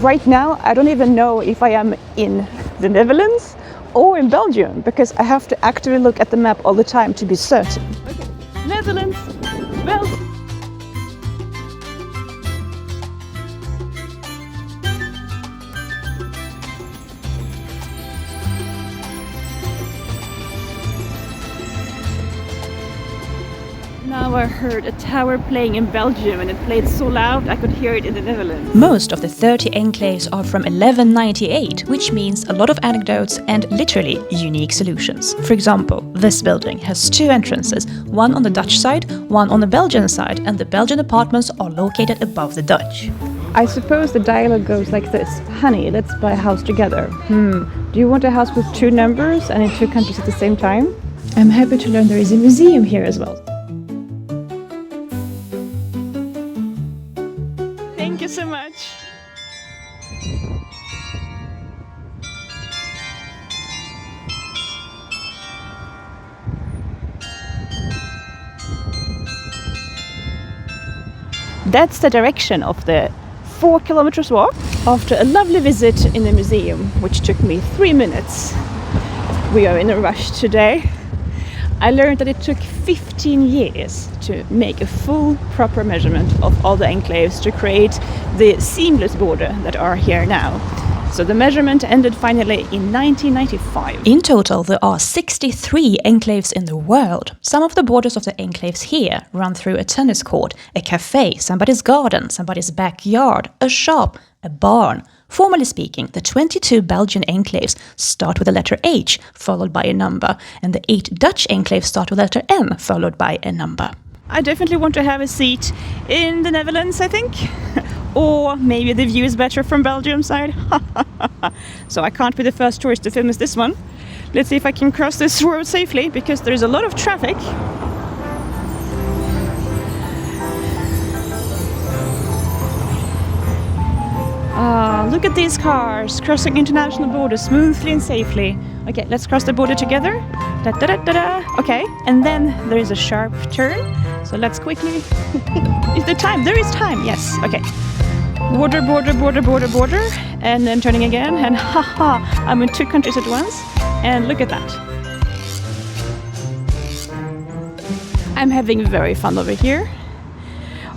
right now I don't even know if I am in the Netherlands or in Belgium, because I have to actively look at the map all the time to be certain. Okay. Netherlands, Belgium. Now I heard a tower playing in Belgium, and it played so loud I could hear it in the Netherlands. Most of the 30 enclaves are from 1198, which means a lot of anecdotes and literally unique solutions. For example, this building has 2 entrances, one on the Dutch side, one on the Belgian side, and the Belgian apartments are located above the Dutch. I suppose the dialogue goes like this. Honey, let's buy a house together. Do you want a house with 2 numbers and in 2 countries at the same time? I'm happy to learn there is a museum here as well. Thank you so much. That's the direction of the 4 kilometers walk. After a lovely visit in the museum, which took me 3 minutes, we are in a rush today. I learned that it took 15 years to make a full proper measurement of all the enclaves to create the seamless border that are here now. So the measurement ended finally in 1995. In total, there are 63 enclaves in the world. Some of the borders of the enclaves here run through a tennis court, a cafe, somebody's garden, somebody's backyard, a shop, a barn. Formally speaking, the 22 Belgian enclaves start with the letter H, followed by a number, and the 8 Dutch enclaves start with the letter N, followed by a number. I definitely want to have a seat in the Netherlands, I think. Or maybe the view is better from Belgium side. So I can't be the first tourist to film this one. Let's see if I can cross this road safely, because there is a lot of traffic. Look at these cars crossing international borders smoothly and safely. Okay, let's cross the border together. Da, da, da, da, da. Okay, and then there is a sharp turn. So let's quickly... Is there time? There is time, yes. Okay. Border, border, border, border, border. And then turning again. And haha, I'm in 2 countries at once. And look at that. I'm having very fun over here.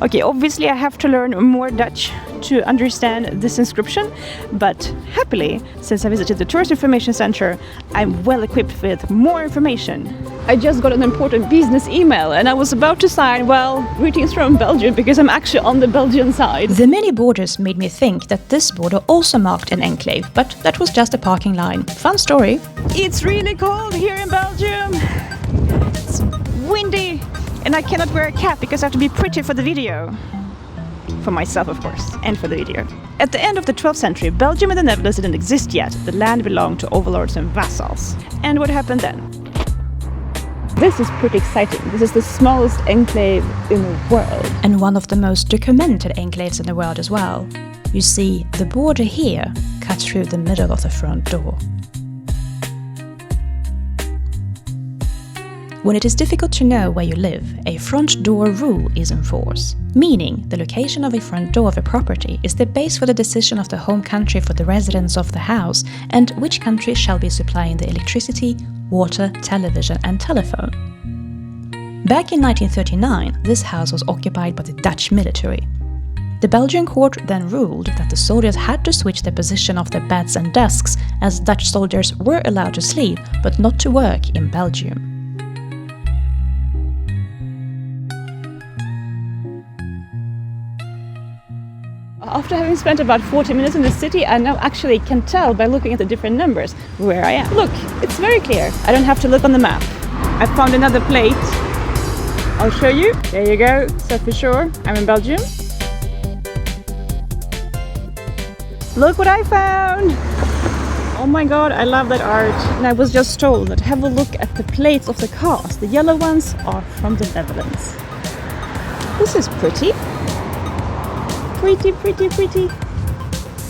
Okay, obviously I have to learn more Dutch to understand this inscription, but happily, since I visited the Tourist Information Center, I'm well equipped with more information. I just got an important business email and I was about to sign, well, greetings from Belgium, because I'm actually on the Belgian side. The many borders made me think that this border also marked an enclave, but that was just a parking line. Fun story. It's really cold here in Belgium. It's windy. And I cannot wear a cap because I have to be pretty for the video. For myself, of course, and for the video. At the end of the 12th century, Belgium and the Netherlands didn't exist yet. The land belonged to overlords and vassals. And what happened then? This is pretty exciting. This is the smallest enclave in the world. And one of the most documented enclaves in the world as well. You see, the border here cuts through the middle of the front door. When it is difficult to know where you live, a front door rule is in force, meaning the location of a front door of a property is the base for the decision of the home country for the residents of the house and which country shall be supplying the electricity, water, television and telephone. Back in 1939, this house was occupied by the Dutch military. The Belgian court then ruled that the soldiers had to switch the position of their beds and desks, as Dutch soldiers were allowed to sleep but not to work in Belgium. After having spent about 40 minutes in the city, I now actually can tell by looking at the different numbers where I am. Look, it's very clear. I don't have to look on the map. I found another plate. I'll show you. There you go. So for sure, I'm in Belgium. Look what I found! Oh my god, I love that art. And I was just told that have a look at the plates of the cars. The yellow ones are from the Netherlands. This is pretty. Pretty, pretty, pretty.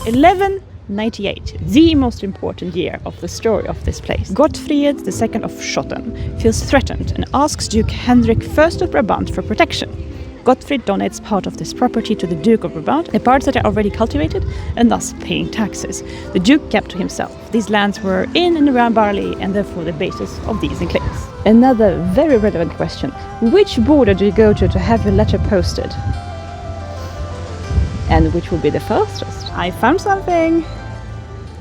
1198, the most important year of the story of this place. Gottfried II of Schotten feels threatened and asks Duke Hendrik I of Brabant for protection. Gottfried donates part of this property to the Duke of Brabant, the parts that are already cultivated and thus paying taxes. The Duke kept to himself. These lands were in and around Baarle and therefore the basis of these enclaves. Another very relevant question. Which border do you go to have your letter posted? And which will be the fastest? I found something!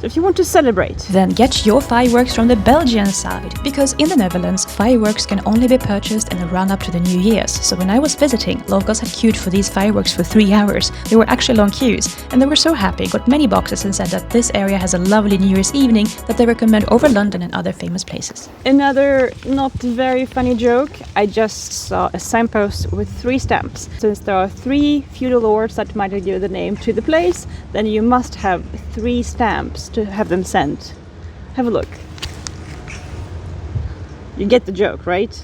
So if you want to celebrate, then get your fireworks from the Belgian side, because in the Netherlands, fireworks can only be purchased in the run-up to the New Year's. So when I was visiting, locals had queued for these fireworks for 3 hours. They were actually long queues, and they were so happy, got many boxes and said that this area has a lovely New Year's evening that they recommend over London and other famous places. Another not very funny joke. I just saw a signpost with 3 stamps. Since there are 3 feudal lords that might give the name to the place, then you must have 3 stamps to have them sent. Have a look. You get the joke, right?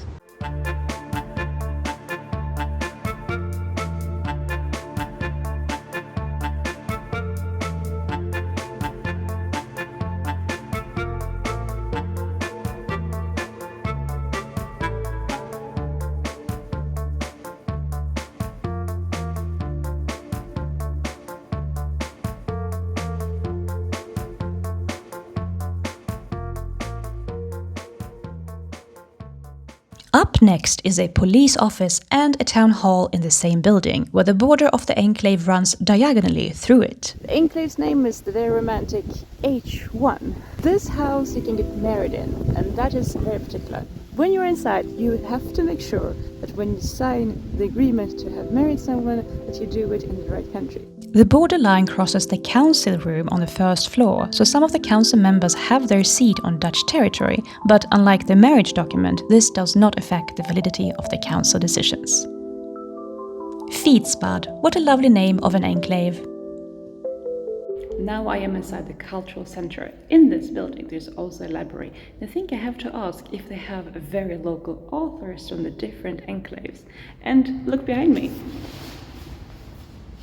Up next is a police office and a town hall in the same building, where the border of the enclave runs diagonally through it. The enclave's name is the very romantic H1. This house you can get married in, and that is very particular. When you're inside, you have to make sure that when you sign the agreement to have married someone, that you do it in the right country. The borderline crosses the council room on the first floor, so some of the council members have their seat on Dutch territory, but unlike the marriage document, this does not affect the validity of the council decisions. Fietsbad, what a lovely name of an enclave. Now I am inside the cultural center. In this building there's also a library. I think I have to ask if they have very local authors from the different enclaves. And look behind me.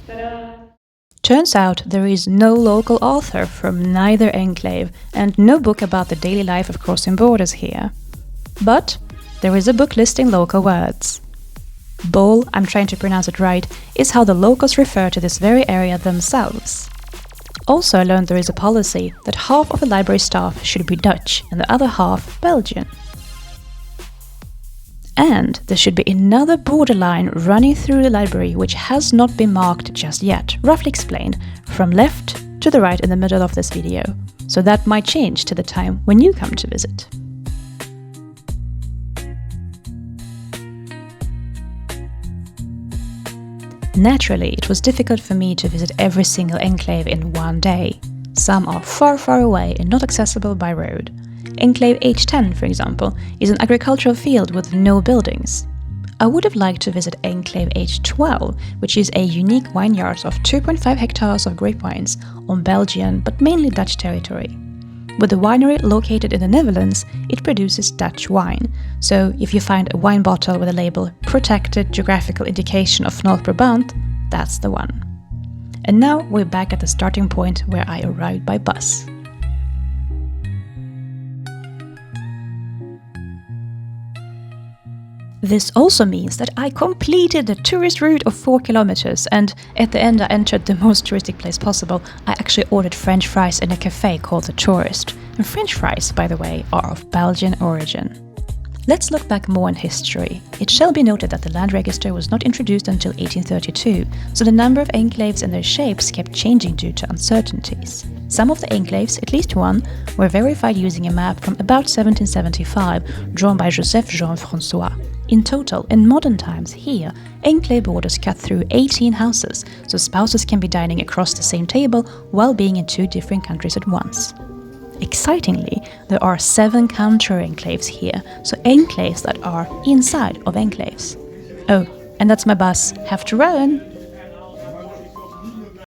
Ta-da! Turns out there is no local author from neither enclave and no book about the daily life of crossing borders here. But there is a book listing local words. Bol, I'm trying to pronounce it right, is how the locals refer to this very area themselves. Also I learned there is a policy that half of the library staff should be Dutch and the other half Belgian. And there should be another borderline running through the library which has not been marked just yet, roughly explained, from left to the right in the middle of this video. So that might change to the time when you come to visit. Naturally, it was difficult for me to visit every single enclave in one day. Some are far, far away and not accessible by road. Enclave H10, for example, is an agricultural field with no buildings. I would have liked to visit Enclave H12, which is a unique vineyard of 2.5 hectares of grape vines on Belgian but mainly Dutch territory. With the winery located in the Netherlands, it produces Dutch wine, so if you find a wine bottle with a label Protected Geographical Indication of North Brabant, that's the one. And now we're back at the starting point where I arrived by bus. This also means that I completed the tourist route of 4 kilometers, and at the end I entered the most touristic place possible. I actually ordered French fries in a cafe called The Tourist. And French fries, by the way, are of Belgian origin. Let's look back more in history. It shall be noted that the land register was not introduced until 1832, so the number of enclaves and their shapes kept changing due to uncertainties. Some of the enclaves, at least one, were verified using a map from about 1775, drawn by Joseph Jean-François. In total, in modern times here, enclave borders cut through 18 houses, so spouses can be dining across the same table while being in 2 different countries at once. Excitingly, there are 7 counter-enclaves here, so enclaves that are inside of enclaves. Oh, and that's my bus. Have to run!